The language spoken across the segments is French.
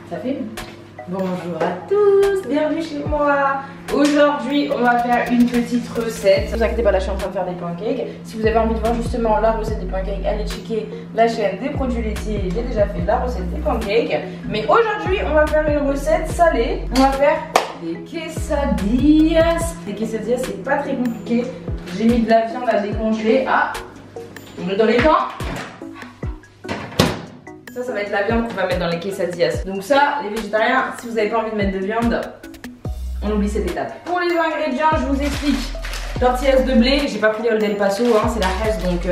Ça fait? Bonjour à tous, bienvenue chez moi. Aujourd'hui, on va faire une petite recette. Ne vous inquiétez pas, là je suis en train de faire des pancakes. Si vous avez envie de voir justement la recette des pancakes, allez checker la chaîne des produits laitiers. J'ai déjà fait la recette des pancakes. Mais aujourd'hui, on va faire une recette salée. On va faire des quesadillas. Les quesadillas, c'est pas très compliqué. J'ai mis de la viande à décongeler. Ah, on est dans les temps. Ça va être la viande qu'on va mettre dans les quesadillas. Donc ça, les végétariens, si vous n'avez pas envie de mettre de viande, on oublie cette étape. Pour les ingrédients, je vous explique. Tortillas de blé, j'ai pas pris les Old El Paso, hein, c'est la Hesse, donc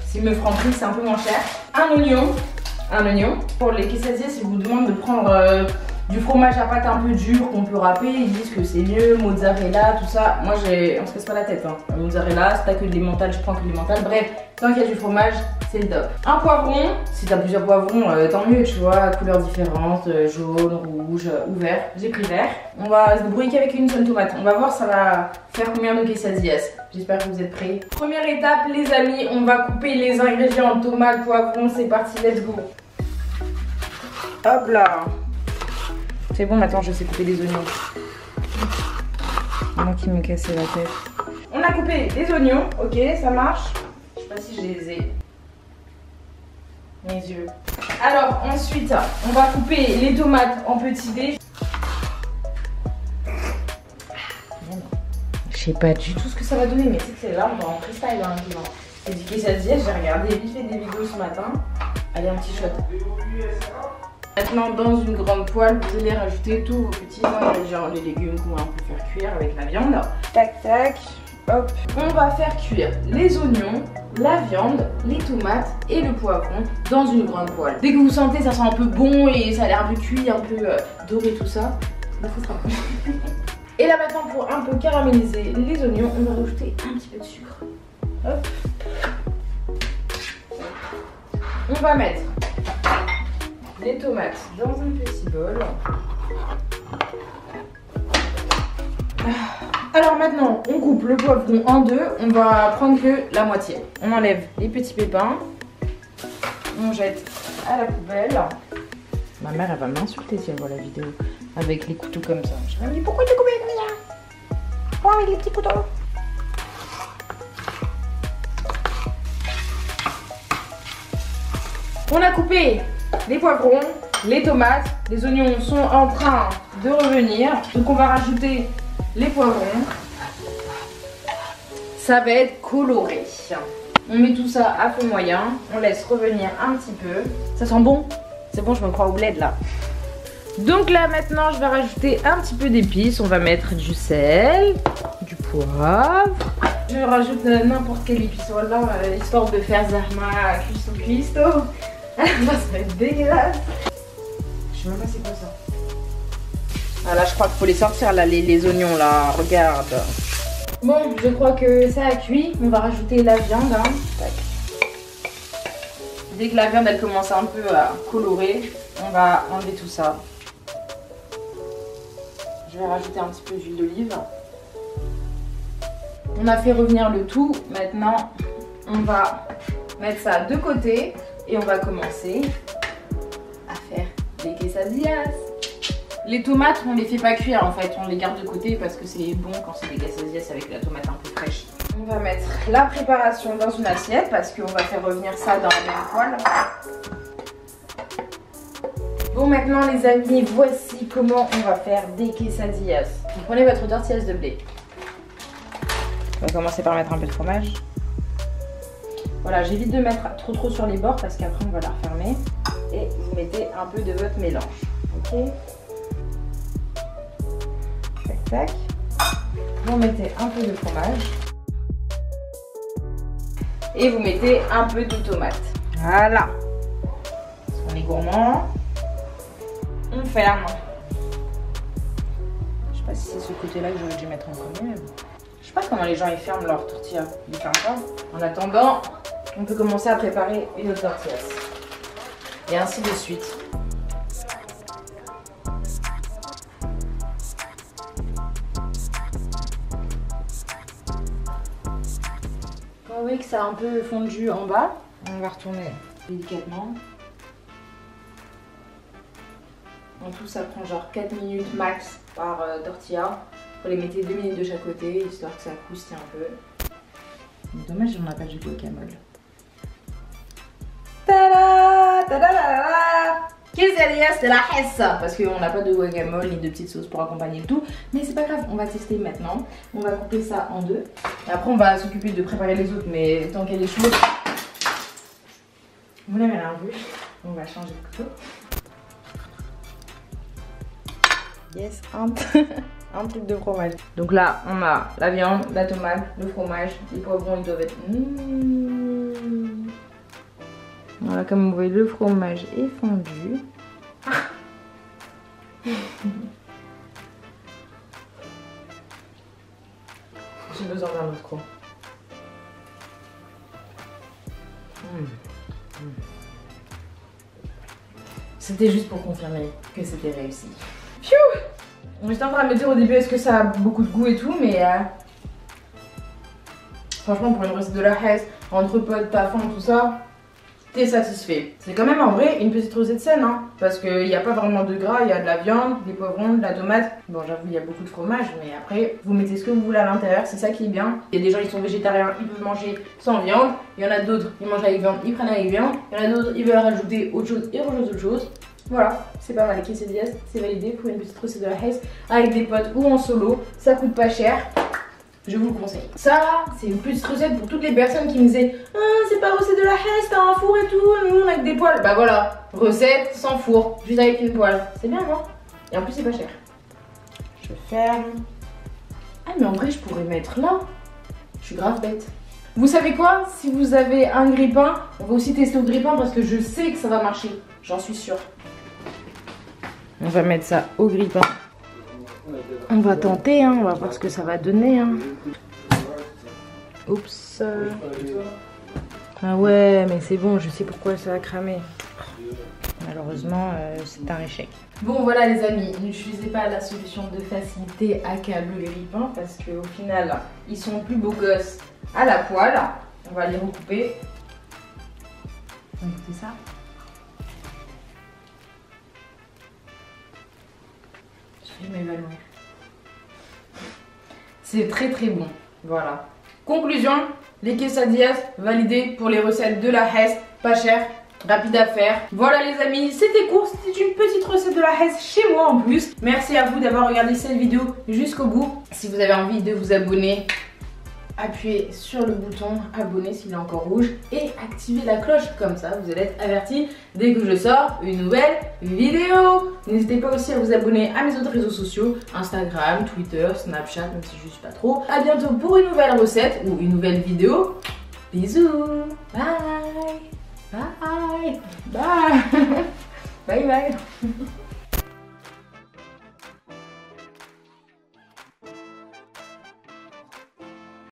s'il me franc prix, c'est un peu moins cher. Un oignon. Pour les quesadillas, ils vous demandent de prendre du fromage à pâte un peu dur qu'on peut râper. Ils disent que c'est mieux, mozzarella, tout ça. Moi, on se casse pas la tête. Hein. Mozzarella, si t'as que de l'emmental, je prends que de l'emmental. Bref, tant qu'il y a du fromage, c'est le top. Un poivron, si t'as plusieurs poivrons, tant mieux, tu vois, couleurs différentes, jaune, rouge ou vert. J'ai pris vert. On va se débrouiller qu'avec une seule tomate. On va voir ça va faire combien de quesadillas. J'espère que vous êtes prêts. Première étape, les amis, on va couper les ingrédients. Tomate, poivron, c'est parti, let's go. Hop là. C'est bon, maintenant je sais couper des oignons. Moi qui me cassais la tête. On a coupé des oignons, ok, ça marche. Je sais pas si je les ai. Mes yeux. Alors ensuite, on va couper les tomates en petits dés. Je sais pas du tout ce que ça va donner, mais c'est là, on va en freestyle hein, vivant. Et du quesadillas, j'ai regardé vite fait des vidéos ce matin. Allez, un petit shot. Maintenant, dans une grande poêle, vous allez rajouter tous vos petits ingrédients, les légumes qu'on va un peu faire cuire avec la viande. Tac, tac, hop. On va faire cuire les oignons, la viande, les tomates et le poivron dans une grande poêle. Dès que vous sentez ça sent un peu bon et ça a l'air un peu cuit, un peu doré tout ça, là ça sera bon. Et là maintenant, pour un peu caraméliser les oignons, on va rajouter un petit peu de sucre. Hop. On va mettre les tomates dans un petit bol. Alors maintenant, on coupe le poivron en deux. On va prendre que la moitié. On enlève les petits pépins. On jette à la poubelle. Ma mère, elle va m'insulter si elle voit la vidéo avec les couteaux comme ça. Je me dis pourquoi tu coupes comme ça? Pourquoi avec les petits couteaux? On a coupé les poivrons, les tomates, les oignons sont en train de revenir. Donc on va rajouter les poivrons. Ça va être coloré. On met tout ça à feu moyen. On laisse revenir un petit peu. Ça sent bon? C'est bon, je me crois au bled là. Donc là maintenant je vais rajouter un petit peu d'épices. On va mettre du sel, du poivre. Je rajoute n'importe quelle épice. Voilà, histoire de faire zahma cuisto. Ça va être dégueulasse. Je sais même pas c'est quoi ça. Ah là je crois qu'il faut les sortir là les oignons là, regarde. Bon je crois que ça a cuit. On va rajouter la viande hein. Tac. Dès que la viande elle commence un peu à colorer, on va enlever tout ça. Je vais rajouter un petit peu d'huile d'olive. On a fait revenir le tout. Maintenant on va mettre ça de côté. Et on va commencer à faire des quesadillas. Les tomates, on les fait pas cuire en fait, on les garde de côté parce que c'est bon quand c'est des quesadillas avec la tomate un peu fraîche. On va mettre la préparation dans une assiette parce qu'on va faire revenir ça dans la même poêle. Bon maintenant les amis, voici comment on va faire des quesadillas. Vous prenez votre tortillas de blé. On va commencer par mettre un peu de fromage. Voilà, j'évite de mettre trop sur les bords parce qu'après on va la refermer. Et vous mettez un peu de votre mélange. Ok. Tac tac. Vous mettez un peu de fromage. Et vous mettez un peu de tomate. Voilà. On est gourmand. On ferme. Je sais pas si c'est ce côté-là que j'aurais dû mettre en premier. Je sais pas comment les gens ils ferment leur tortilla. Ils ferment pas. En attendant, on peut commencer à préparer une autre tortilla. Et ainsi de suite. Quand vous voyez que ça a un peu fondu en bas, on va retourner délicatement. En tout, ça prend genre 4 minutes max par tortilla. Vous les mettez 2 minutes de chaque côté, histoire que ça croustille un peu. Dommage, on n'a pas du guacamole. Tada! Tada! Quesadillas de la Hesse! Parce qu'on n'a pas de guacamole ni de petites sauces pour accompagner le tout. Mais c'est pas grave, on va tester maintenant. On va couper ça en deux. Et après, on va s'occuper de préparer les autres. Mais tant qu'elle est chaude, vous n'avez rien vu. On va changer de couteau. Yes, un truc de fromage. Donc là, on a la viande, la tomate, le fromage, les poivrons, ils doivent être... Voilà, comme vous voyez, le fromage est fondu. J'ai besoin d'un autre coup. C'était juste pour confirmer que c'était réussi. Pfiou! J'étais en train de me dire au début est-ce que ça a beaucoup de goût et tout, mais franchement pour une recette de la Hesse, entre potes, ta faim, tout ça, t'es satisfait. C'est quand même en vrai une petite recette saine, hein, parce qu'il n'y a pas vraiment de gras, il y a de la viande, des poivrons, de la tomate. Bon, j'avoue, il y a beaucoup de fromage, mais après, vous mettez ce que vous voulez à l'intérieur, c'est ça qui est bien. Il y a des gens qui sont végétariens, ils peuvent manger sans viande. Il y en a d'autres, ils mangent avec viande, ils prennent avec viande. Il y en a d'autres, ils veulent rajouter autre chose, ils rajoutent autre chose. Voilà, c'est pas mal, les quesadillas, c'est validé pour une petite recette de la Hesse avec des potes ou en solo, ça coûte pas cher. Je vous le conseille. Ça, c'est une petite recette pour toutes les personnes qui me disaient ah, c'est pas recette de la Hesse, t'as un four et tout, nous on a que des poêles. Bah voilà, recette sans four, juste avec une poêle. C'est bien, non? Et en plus, c'est pas cher. Je ferme. Ah, mais en vrai, je pourrais mettre là. Je suis grave bête. Vous savez quoi? Si vous avez un grille-pain, on va aussi tester au grille-pain parce que je sais que ça va marcher. J'en suis sûre. On va mettre ça au grille-pain. On va tenter, hein, on va voir ce que ça va donner. Hein. Oups. Ah ouais, mais c'est bon, je sais pourquoi ça a cramé. Malheureusement, c'est un échec. Bon voilà les amis, n'utilisez pas la solution de facilité à câble les grille-pains parce qu'au final, ils sont plus beaux gosses à la poêle. On va les recouper. On va écouter ça. Je vais m'évanouir. C'est très très bon. Voilà. Conclusion, les quesadillas validées pour les recettes de la Hesse. Pas cher, rapide à faire. Voilà les amis, c'était court. C'était une petite recette de la Hesse chez moi en plus. Merci à vous d'avoir regardé cette vidéo jusqu'au bout. Si vous avez envie de vous abonner, appuyez sur le bouton abonner s'il est encore rouge et activez la cloche, comme ça vous allez être averti dès que je sors une nouvelle vidéo. N'hésitez pas aussi à vous abonner à mes autres réseaux sociaux, Instagram, Twitter, Snapchat, même si je suis pas trop. A bientôt pour une nouvelle recette ou une nouvelle vidéo. Bisous, bye, bye, bye, bye, bye.